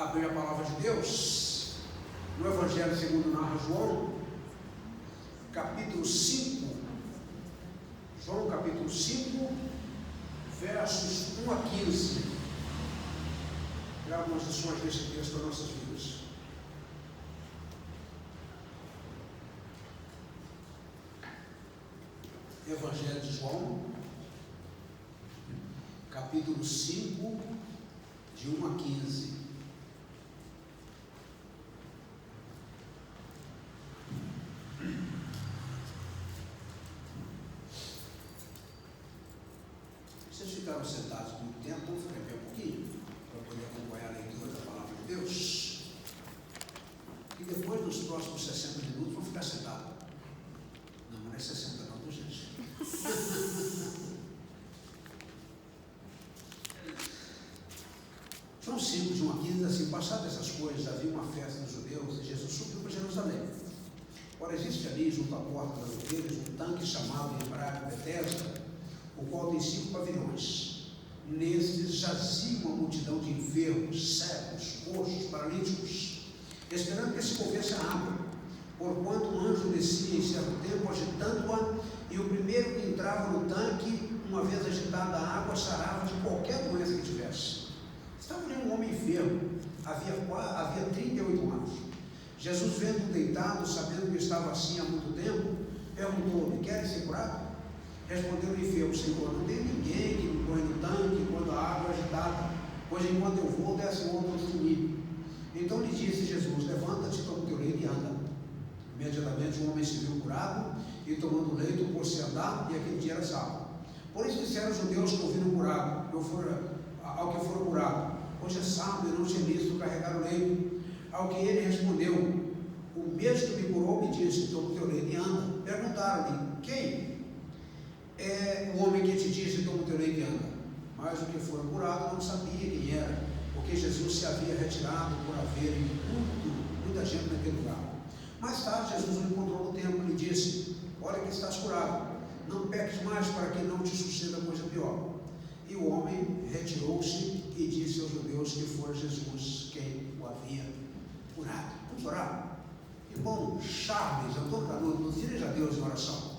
abrir a palavra de Deus no Evangelho segundo narra João, capítulo 5. João capítulo 5, versos 1 a 15. Há algumas lições desse texto para nossas vidas. Evangelho de João, capítulo 5, de 1 a 15. Vocês ficaram sentados muito tempo, vamos ficar aqui um pouquinho, para poder acompanhar a leitura da palavra de Deus. E depois, nos próximos 60 minutos, vão ficar sentados. Não é 60 não, gente. João 5, de 1 a 15, diz assim: passadas essas coisas, havia uma festa dos judeus e Jesus subiu para Jerusalém. Ora, existe ali, junto à porta das ovelhas, um tanque chamado em hebraico Betesda, o qual tem 5 pavilhões. Nestes jazia uma multidão de enfermos, cegos, coxos, paralíticos, esperando que se movesse a água, porquanto um anjo descia em certo tempo, agitando-a, e o primeiro que entrava no tanque, uma vez agitada a água, sarava de qualquer doença que tivesse. Estava ali um homem enfermo, havia 38 anos. Jesus, vendo-o deitado, sabendo que estava assim há muito tempo, perguntou-lhe: queres ser curado? Respondeu o enfermo: Senhor, não tem ninguém que me põe no tanque quando a água é agitada, pois enquanto eu vou, desce outro antes de mim. Então lhe disse Jesus: levanta-te, toma o teu leito e anda. Imediatamente o homem se viu curado, e tomando o leito, pôs-se a andar, e aquele dia era sábado. Por isso disseram os judeus que ouviram curado, ao que foram curado: hoje é sábado e não te é lícito carregar o leito. Ao que ele respondeu: o mesmo que me curou me disse: toma o teu leito e anda. Perguntaram-lhe: quem é o homem que te disse: toma o teu leito e anda? Mas o que fora curado não sabia quem era, porque Jesus se havia retirado por haver muita gente naquele lugar. Mais tarde Jesus o encontrou no templo e lhe disse: olha que estás curado, não peques mais, para que não te suceda coisa pior. E o homem retirou-se e disse aos judeus que fora Jesus quem o havia curado. Vamos orar? Irmão Charles Antônio Canuto, nos dirija a Deus em oração.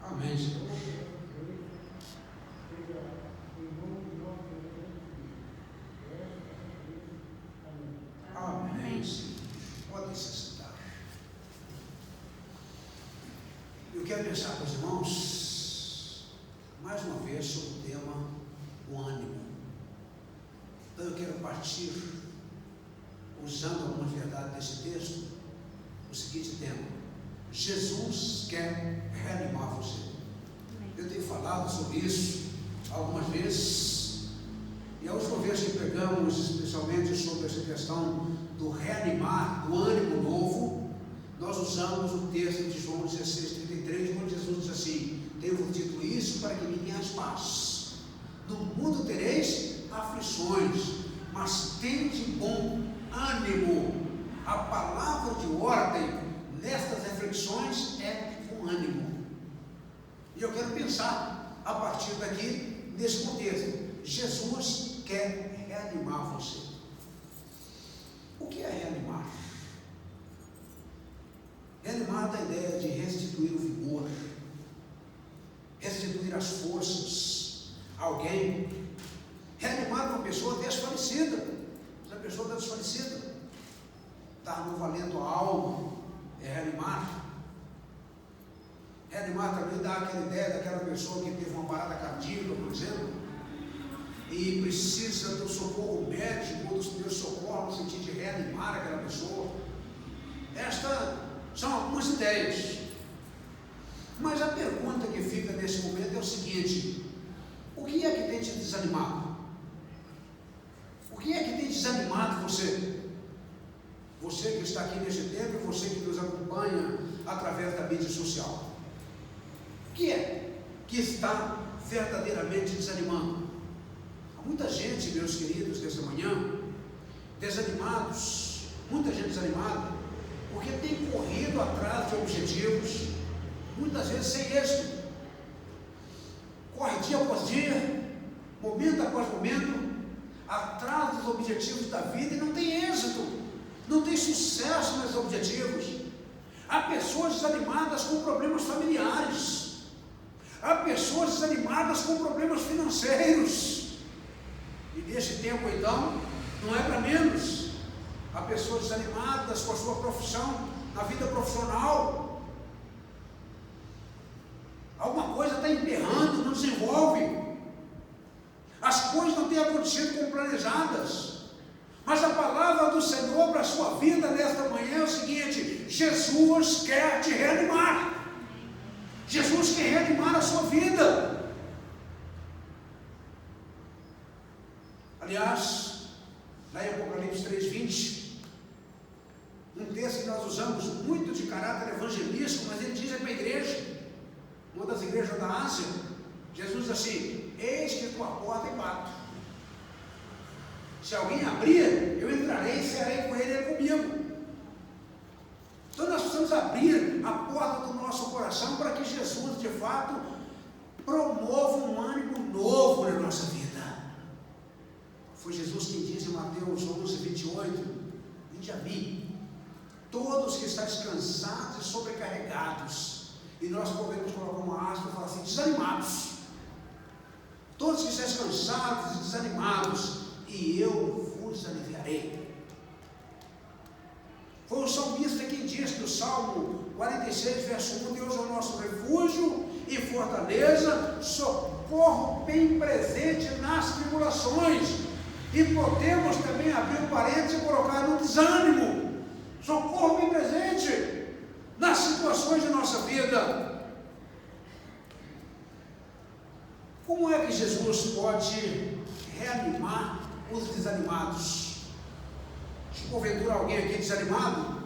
Amém, Senhor. Amém, Senhor. Podem se sentar. Eu quero pensar com os irmãos mais uma vez sobre o tema o ânimo. Então eu quero partir, usando algumas verdades desse texto, o seguinte tema: Jesus quer reanimar você. Eu tenho falado sobre isso algumas vezes, e a última vez que pegamos especialmente sobre essa questão do reanimar, do ânimo novo, nós usamos o texto de João 16:33, onde Jesus diz assim: tenho dito isso para que me tenhas paz. No mundo tereis aflições, mas tende bom ânimo. A palavra de ordem nestas reflexões é com ânimo. E eu quero pensar a partir daqui nesse contexto. Jesus quer reanimar você. O que é reanimar? Reanimar dá a ideia de restituir o vigor, restituir as forças a alguém. Reanimar uma pessoa desfalecida. Se a pessoa está desfalecida, está no valendo a alma, é reanimar. Reanimar também dá aquela ideia daquela pessoa que teve uma parada cardíaca, por exemplo, e precisa do socorro médico ou dos primeiros socorros no sentido de reanimar aquela pessoa. Esta verifica nesse momento é o seguinte: o que é que tem te desanimado? O que é que tem desanimado você? Você que está aqui neste tempo e você que nos acompanha através da mídia social. O que é que está verdadeiramente desanimando? Há muita gente, meus queridos, nessa manhã, desanimados, muita gente desanimada, porque tem corrido atrás de objetivos, muitas vezes sem êxito. Corre dia após dia, momento após momento, atrás dos objetivos da vida e não tem êxito, não tem sucesso nos objetivos. Há pessoas desanimadas com problemas familiares, há pessoas desanimadas com problemas financeiros, e nesse tempo então, não é para menos. Há pessoas desanimadas com a sua profissão, na vida profissional. Alguma coisa está emperrando, não desenvolve. As coisas não têm acontecido como planejadas. Mas a palavra do Senhor para a sua vida nesta manhã é o seguinte: Jesus quer te reanimar. Jesus quer reanimar a sua vida. Aliás, lá em Apocalipse 3:20, um texto que nós usamos muito de caráter evangelístico, mas ele diz para a igreja, uma das igrejas da Ásia, Jesus diz assim: eis que tua porta e bato. Se alguém abrir, eu entrarei e cearei com ele e ele comigo. Então nós precisamos abrir a porta do nosso coração para que Jesus, de fato, promova um ânimo novo na nossa vida. Foi Jesus quem diz em Mateus 11:28, vinde a mim, todos que estáis cansados e sobrecarregados. E nós podemos colocar uma aspa e falar assim: desanimados. Todos que estáis cansados e desanimados, e eu vos aliviarei. Foi o salmista quem disse no Salmo 46, verso 1: Deus é o nosso refúgio e fortaleza, socorro bem presente nas tribulações. E podemos também abrir o parênteses e colocar no desânimo, socorro bem presente nas situações de nossa vida. Como é que Jesus pode reanimar os desanimados? Se porventura alguém aqui desanimado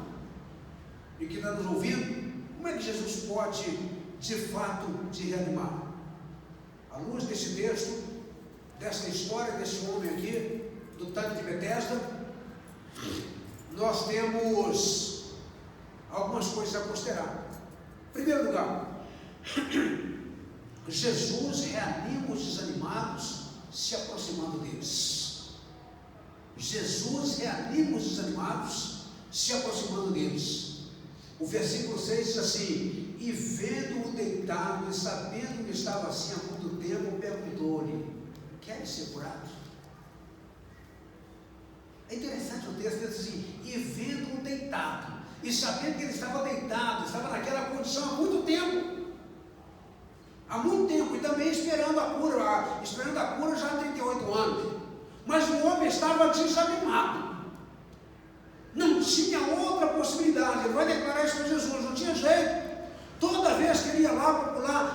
e que está nos ouvindo, como é que Jesus pode de fato te reanimar? À luz desse texto, dessa história desse homem aqui, do tanque de Betesda, nós temos algumas coisas a considerar. Em primeiro lugar, Jesus reanima os desanimados se aproximando deles. Jesus reanima os desanimados se aproximando deles. O versículo 6 diz assim: e vendo-o deitado e sabendo que estava assim há muito tempo, perguntou-lhe: queres ser curado? É interessante o texto, diz assim: e vendo-o deitado, e sabendo que ele estava deitado, estava naquela condição há muito tempo, e também esperando a cura já há 38 anos, mas o homem estava desanimado, não tinha outra possibilidade. Ele vai declarar isso para Jesus, não tinha jeito. Toda vez que ele ia lá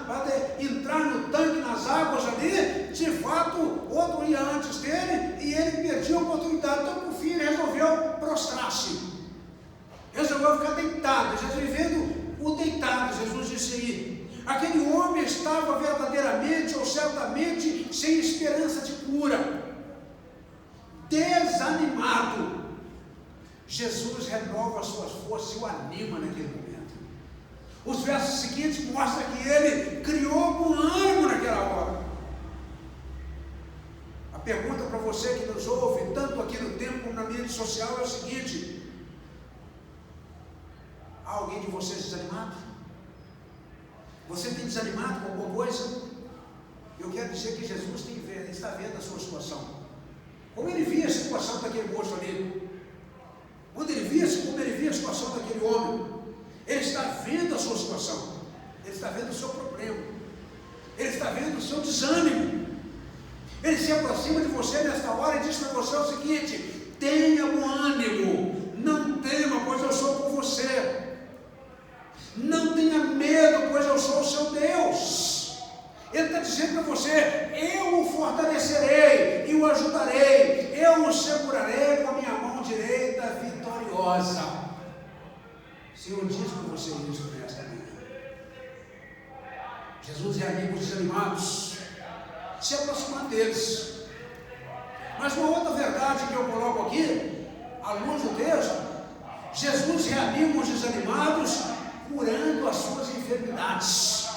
para entrar no tanque, nas águas ali, de fato, outro ia antes dele e ele perdia a oportunidade. Então, por fim, ele resolveu prostrar-se, resolveu ficar deitado. Jesus, vendo o deitado, Jesus disse aí: aquele homem estava verdadeiramente ou certamente sem esperança de cura, desanimado. Jesus renova as suas forças e o anima naquele momento. Os versos seguintes mostram que ele criou um ânimo naquela hora. A pergunta para você que nos ouve, tanto aqui no templo como na mídia social, é o seguinte: há alguém de vocês desanimado? Você tem desanimado com alguma coisa? Eu quero dizer que Jesus está vendo a sua situação. Como ele via a situação daquele moço ali, como ele via a situação daquele homem, ele está vendo a sua situação, ele está vendo o seu problema, ele está vendo o seu desânimo. Ele se aproxima de você nesta hora e diz para você o seguinte: tenha bom ânimo, não tema, pois eu sou com você. Não tenha medo, pois eu sou o seu Deus. Senhor diz para você isso nesta manhã. Jesus reanima os desanimados, se aproximando deles. Mas uma outra verdade que eu coloco aqui, à luz do texto, Jesus reanima os desanimados curando as suas enfermidades.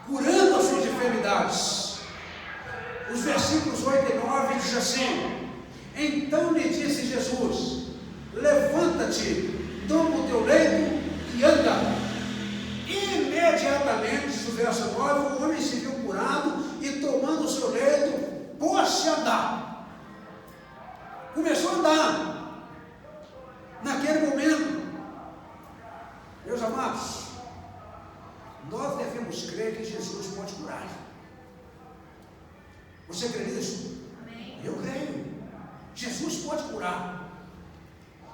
Curando as suas enfermidades. Os versículos 8 e 9 diz assim: então lhe disse Jesus: levanta-te, toma o teu leito e anda. Imediatamente, diz o verso 9, o homem se viu curado e, tomando o seu leito, pôs-se a andar. Começou a andar. Naquele momento, meus amados, nós devemos crer que Jesus pode curar. Você crê nisso? Amém. Eu creio. Jesus pode curar.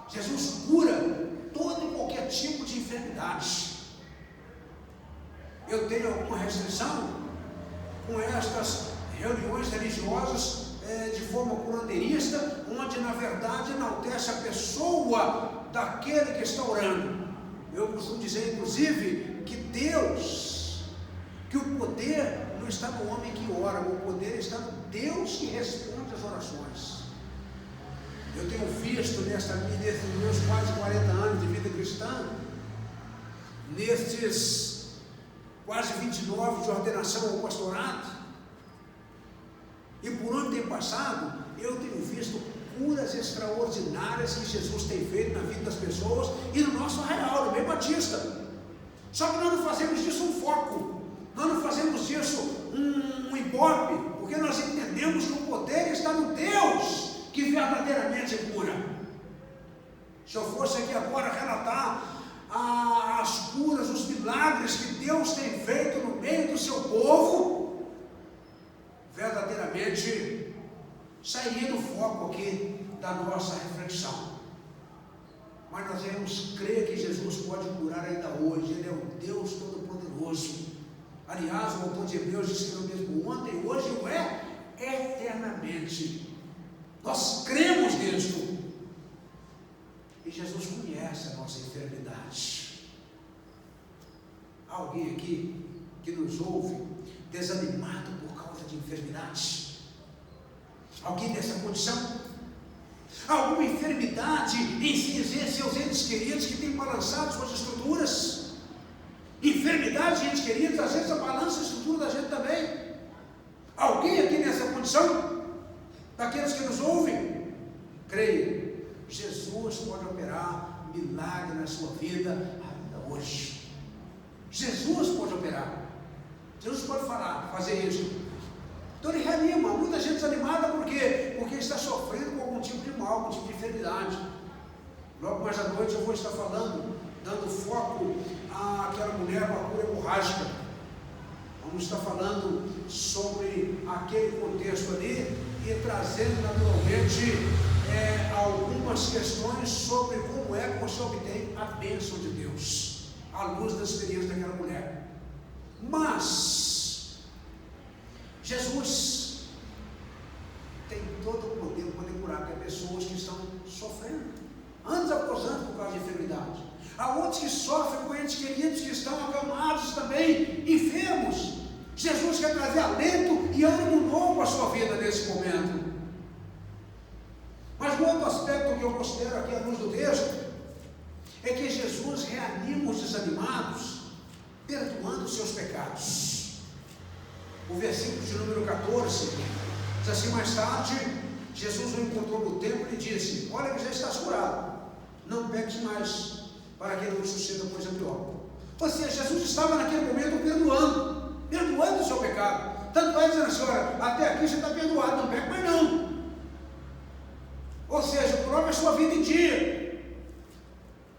Jesus cura todo e qualquer tipo de enfermidade. Eu tenho alguma restrição com estas reuniões religiosas de forma curandeirista, onde na verdade enaltece a pessoa daquele que está orando. Eu costumo dizer, inclusive, que Deus, que o poder não está no homem que ora, o poder está no Deus que responde às orações. Eu tenho visto nesses meus quase 40 anos de vida cristã, nestes quase 29 de ordenação ao pastorado, e por onde tem passado, eu tenho visto curas extraordinárias que Jesus tem feito na vida das pessoas e no nosso arraial, no meio batista. Só que nós não fazemos disso um foco, nós não fazemos disso um ibope, porque nós entendemos que o poder está no Deus que verdadeiramente cura. Se eu fosse aqui agora relatar as curas, os milagres que Deus tem feito no meio do seu povo, verdadeiramente sairia do foco aqui da nossa reflexão. Mas nós devemos crer que Jesus pode curar ainda hoje. Ele é o Deus Todo-Poderoso. Aliás, o autor de Hebreus diz que é o mesmo ontem, hoje e o é eternamente. Nós cremos nisto. E Jesus conhece a nossa enfermidade. Há alguém aqui que nos ouve desanimado por causa de enfermidade? Alguém dessa condição? Alguma enfermidade em seus entes queridos que tem balançado suas estruturas? Enfermidade, entes queridos, às vezes balança a estrutura da gente também. Alguém aqui nessa condição? Daqueles que nos ouvem? Creia, Jesus pode operar milagre na sua vida ainda hoje. Jesus pode operar. Jesus pode fazer isso. Então ele reanima. Muita gente desanimada porque está sofrendo com algum tipo de mal, algum tipo de enfermidade. Logo mais à noite eu vou estar falando, dando foco àquela mulher com a cura hemorrágica. Vamos estar falando sobre aquele contexto ali e trazendo naturalmente algumas questões sobre como é que você obtém a bênção de Deus, à luz da experiência daquela mulher. Mas Jesus tem todo o poder de poder curar até pessoas que estão sofrendo, anos após anos, por causa de enfermidade. Há outros que sofrem com entes queridos que estão acamados também, enfermos. Jesus quer trazer alento e ânimo novo à sua vida nesse momento. Mas um outro aspecto que eu considero aqui à luz do texto é que Jesus reanima os desanimados, perdoando os seus pecados. O versículo de número 14 diz assim: mais tarde, Jesus o encontrou no templo e disse: olha que já estás curado, não peques mais, para que não suceda coisa pior. Ou seja, Jesus estava naquele momento perdoando o seu pecado. Tanto é dizendo assim: olha, até aqui você está perdoado, não peque mais não. Ou seja, coloque a sua vida em dia.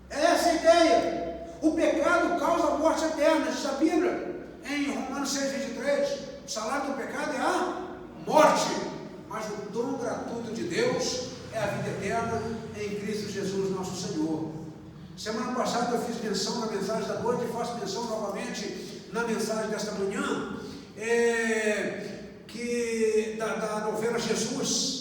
É essa a ideia. O pecado causa morte eterna, diz a Bíblia em Romanos 6,23. O salário do pecado é a morte, mas o dom gratuito de Deus é a vida eterna em Cristo Jesus nosso Senhor. Semana passada eu fiz menção na mensagem da noite e faço menção novamente na mensagem desta manhã, da novela Jesus,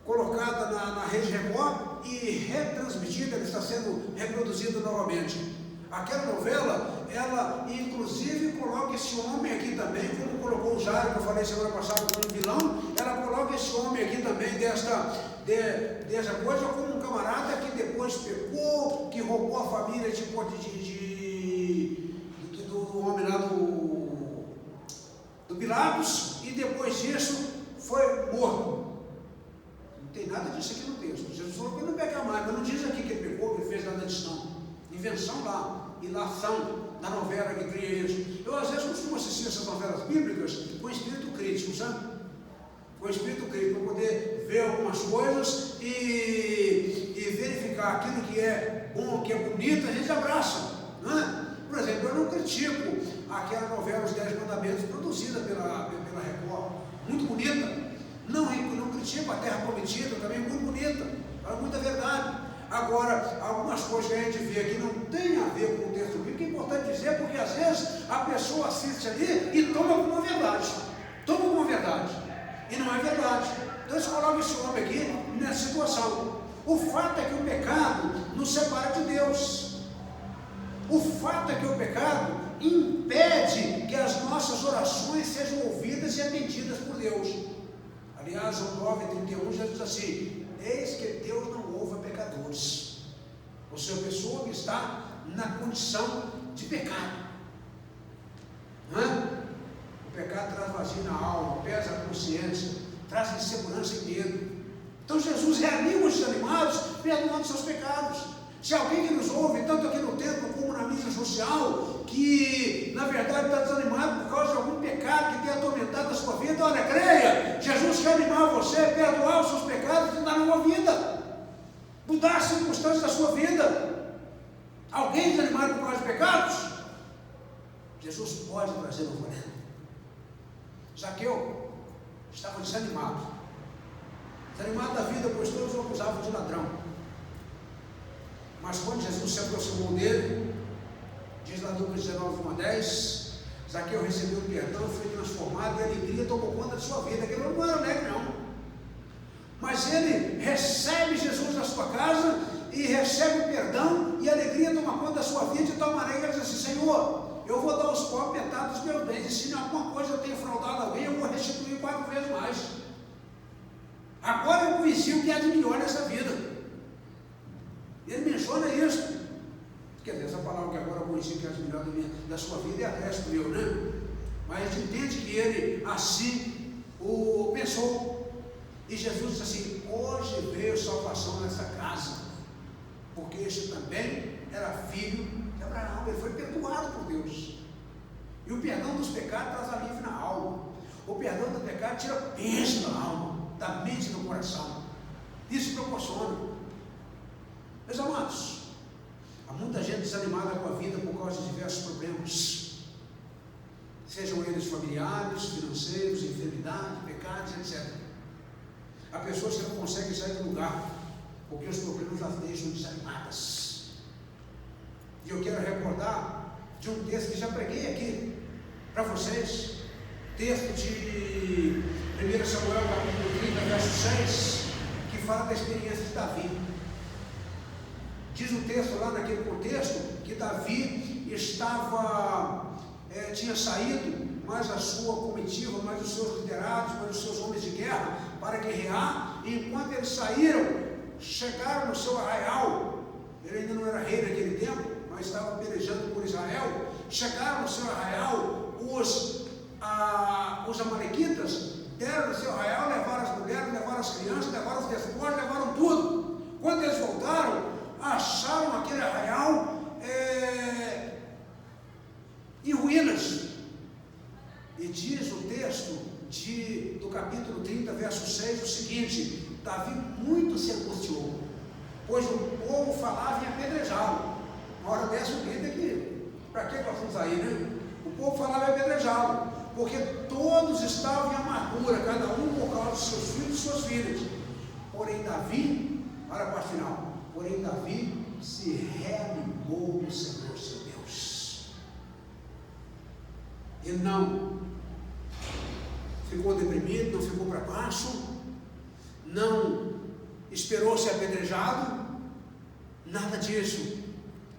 colocada na Rede Record e retransmitida, ela está sendo reproduzida novamente. Aquela novela, ela inclusive coloca esse homem aqui também, como colocou o Jairo, que eu falei semana passada como vilão, ela coloca esse homem aqui também dessa coisa como um camarada que depois pecou, que roubou a família do homem lá do Pilatos, e depois disso foi morto. Não tem nada disso aqui no texto. Jesus falou que ele não peca mais, mas não diz aqui que ele pecou, que ele fez nada disso não. Invenção lá, ilação da novela que cria isso. Eu às vezes costumo assistir essas novelas bíblicas com espírito crítico, sabe? Com espírito crítico, para poder ver algumas coisas e verificar aquilo que é bom, que é bonito, a gente abraça, não é? Por exemplo, eu não critico aquela novela Os 10 Mandamentos, produzida pela Record, muito bonita. Não critico a Terra Prometida, também muito bonita, fala muita verdade. Agora, algumas coisas que a gente vê aqui não tem a ver com o texto bíblico, é importante dizer, porque às vezes a pessoa assiste ali e toma como uma verdade. Toma como uma verdade. E não é verdade. Então eles colocam esse homem aqui nessa situação. O fato é que o pecado nos separa de Deus. O fato é que o pecado impede que as nossas orações sejam ouvidas e atendidas por Deus. Aliás, João 9:31 já diz assim: eis que Deus não ouve pecadores. Ou seja, a pessoa que está na condição de pecado. Não é? O pecado traz vazio na alma, pesa a consciência, traz insegurança e medo. Então Jesus reanima os desanimados, perdoando seus pecados. Se alguém que nos ouve, tanto aqui no templo como na mídia social, que na verdade está desanimado por causa de algum pecado que tenha atormentado a sua vida, olha, creia, Jesus quer animar você, perdoar os seus pecados e dar uma vida, mudar as circunstâncias da sua vida. Alguém desanimado por causa de pecados? Jesus pode trazer novo alento. Zaqueu estava desanimado da vida, pois todos o acusavam de ladrão. Mas quando Jesus se aproximou dele, diz lá Lucas 19:10, Zaqueu recebeu o perdão, foi transformado e a alegria tomou conta de sua vida. Aquele não era alegre não, mas ele recebe Jesus na sua casa e recebe o perdão e a alegria toma conta da sua vida, de tal maneira que ele diz assim: Senhor, eu vou dar aos pobres metade dos meus bens, e se em alguma coisa eu tenho fraudado alguém, eu vou restituir 4 vezes mais. Agora eu conheci o que há de melhor nessa vida. Ele menciona isso. Quer dizer, essa palavra que agora eu conheci que é a melhor da sua vida é acréscimo meu, né? Mas a gente entende que ele assim o pensou. E Jesus disse assim: hoje veio salvação nessa casa, porque este também era filho de Abraão. Ele foi perdoado por Deus. E o perdão dos pecados traz alívio na alma. O perdão do pecado tira peso da alma, da mente e do coração. Isso proporciona. Meus amados, há muita gente desanimada com a vida por causa de diversos problemas, sejam eles familiares, financeiros, enfermidade, pecados, etc. Há pessoas que não conseguem sair do lugar, porque os problemas as deixam desanimadas. E eu quero recordar de um texto que já preguei aqui para vocês, texto de 1 Samuel capítulo 30, verso 6, que fala da experiência de Davi. Diz o texto lá naquele contexto que Davi tinha saído, mais a sua comitiva, mais os seus liderados, mais os seus homens de guerra para guerrear, e enquanto eles saíram, chegaram no seu arraial. Ele ainda não era rei naquele tempo, mas estava pelejando por Israel. Chegaram no seu arraial, os amalequitas deram no seu arraial, levaram as mulheres, levaram as crianças, levaram os despojos, levaram tudo. Quando eles voltaram, acharam aquele arraial em ruínas. E diz o texto do capítulo 30, verso 6, o seguinte: Davi muito se angustiou, pois o povo falava em apedrejá-lo. Uma hora dessa o grito aqui, para que nós fomos aí, né? O povo falava em apedrejá-lo, porque todos estavam em amargura, cada um por causa dos seus filhos e suas filhas. Porém Davi, olha a parte final, porém Davi se reanimou no Senhor seu Deus. Ele não ficou deprimido, não ficou para baixo, não esperou ser apedrejado, nada disso.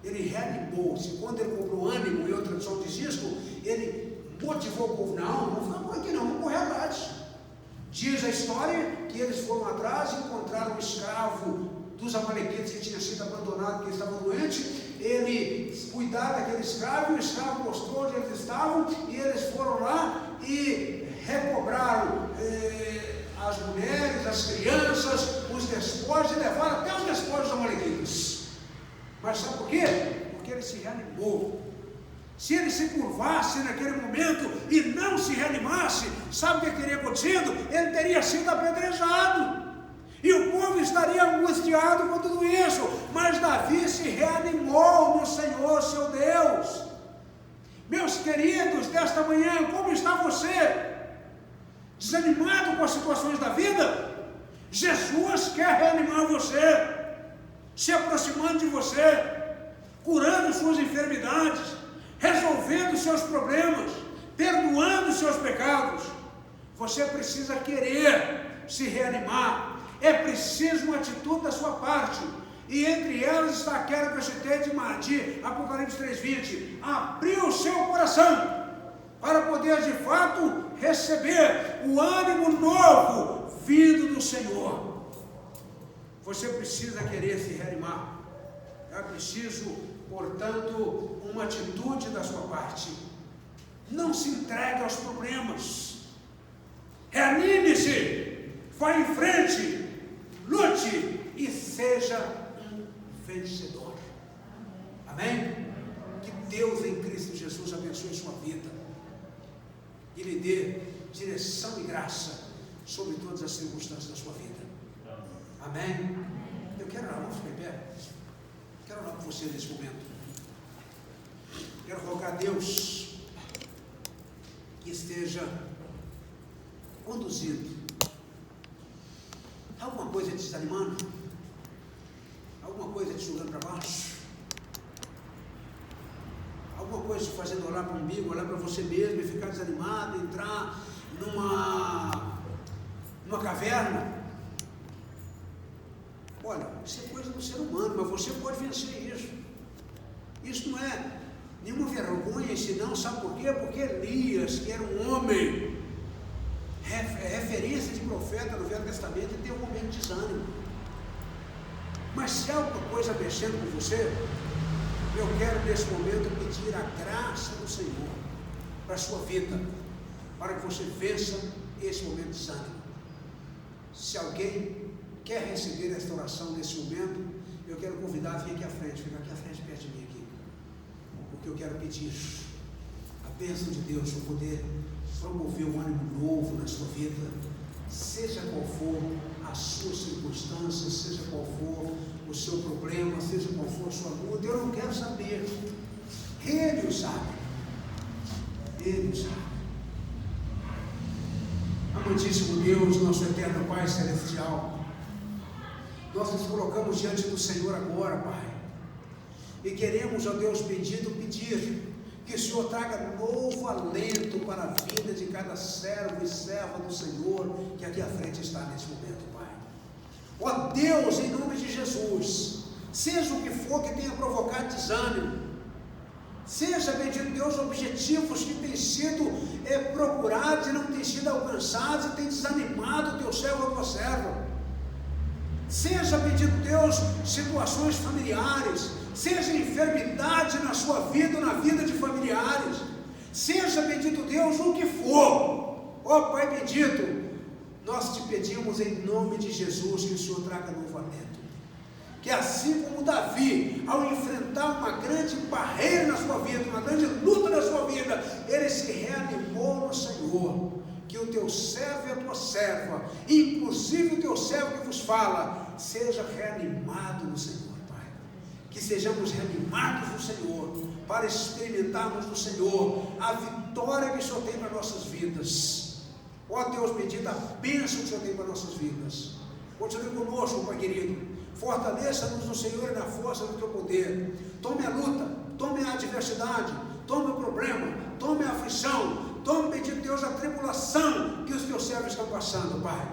Ele reanimou-se. Quando ele cobrou ânimo, em outra tradução diz isso, ele motivou o povo. Não fica por aqui não, vamos correr atrás. Diz a história que eles foram atrás e encontraram um escravo dos amalequitas que tinha sido abandonado, que estava doente. Ele cuidava daquele escravo, e o escravo mostrou onde eles estavam, e eles foram lá e recobraram as mulheres, as crianças, os despojos, e levaram até os despojos dos amalequitas. Mas sabe por quê? Porque ele se reanimou. Se ele se curvasse naquele momento e não se reanimasse, sabe o que teria acontecido? Ele teria sido apedrejado. E o povo estaria angustiado com tudo isso. Mas Davi se reanimou no Senhor, seu Deus. Meus queridos, desta manhã, como está você? Desanimado com as situações da vida? Jesus quer reanimar você, se aproximando de você, curando suas enfermidades, resolvendo seus problemas, perdoando seus pecados. Você precisa querer se reanimar. É preciso uma atitude da sua parte. E entre elas está aquela que eu citei de Apocalipse 3:20. Abrir o seu coração para poder de fato receber o ânimo novo vindo do Senhor. Você precisa querer se reanimar. É preciso, portanto, uma atitude da sua parte. Não se entregue aos problemas. Reanime-se, vá em frente, lute e seja um vencedor. Amém? Que Deus em Cristo Jesus abençoe sua vida e lhe dê direção e graça sobre todas as circunstâncias da sua vida. Amém? Eu quero orar, vamos ficar em pé. Quero orar por você nesse momento. Quero rogar a Deus que esteja conduzindo. Alguma coisa te desanimando? Alguma coisa te jogando para baixo? Alguma coisa te fazendo olhar para o umbigo, olhar para você mesmo e ficar desanimado, entrar numa caverna? Olha, isso é coisa do ser humano, mas você pode vencer isso. Isso não é nenhuma vergonha, senão, sabe por quê? Porque Elias, que era um homem, referência de profeta no Velho Testamento, ele tem um momento de desânimo. Mas se há alguma coisa mexendo com você, eu quero nesse momento pedir a graça do Senhor para a sua vida, para que você vença esse momento de desânimo. Se alguém quer receber esta oração nesse momento, eu quero convidar a vir aqui à frente, fica aqui à frente perto de mim aqui, porque eu quero pedir a bênção de Deus para poder promover um ânimo novo na sua vida, seja qual for as suas circunstâncias, seja qual for o seu problema, seja qual for a sua luta. Eu não quero saber, Ele o sabe, Ele o sabe. Amantíssimo Deus, nosso eterno Pai Celestial, nós nos colocamos diante do Senhor agora, Pai, e queremos, ó Deus bendito, pedir que o Senhor traga novo alento para a vida de cada servo e serva do Senhor que aqui à frente está nesse momento, Pai. Ó Deus, em nome de Jesus, seja o que for que tenha provocado desânimo, seja, bendito Deus, objetivos que têm sido procurados e não têm sido alcançados e têm desanimado o teu servo ou a tua serva. Seja, bendito Deus, situações familiares, seja enfermidade na sua vida ou na vida de familiares, seja, bendito Deus, o que for, ó Pai bendito, nós te pedimos em nome de Jesus que o Senhor traga novo alento, que assim como Davi, ao enfrentar uma grande barreira na sua vida, uma grande luta na sua vida, ele se reanimou no Senhor. Que o teu servo e a tua serva, inclusive o teu servo que vos fala, seja reanimado no Senhor, Pai. Que sejamos reanimados no Senhor, para experimentarmos no Senhor a vitória que o Senhor tem para nossas vidas. Ó Deus bendito, a bênção que o Senhor tem para nossas vidas. Continue conosco, Pai querido. Fortaleça-nos no Senhor e na força do teu poder. Tome a luta, tome a adversidade, tome o problema, tome a aflição, tome, bendito Deus, a tribulação que os teus servos estão passando, Pai.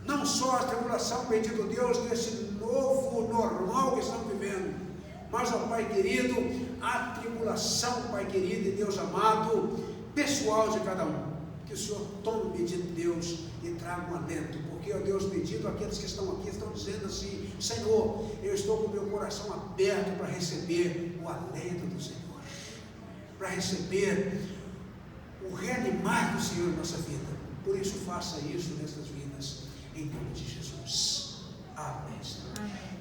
Não só a tribulação, bendito Deus, desse novo normal que estamos vivendo, mas, ó Pai querido, a tribulação, Pai querido e Deus amado, pessoal de cada um. Que o Senhor tome, bendito Deus, e traga um alento, porque, ó Deus, bendito, aqueles que estão aqui estão dizendo assim: Senhor, eu estou com o meu coração aberto para receber o alento do Senhor, para receber o reanimar do Senhor em nossa vida. Por isso, faça isso nessas vidas, em nome de Jesus. Amém, Senhor. Amém.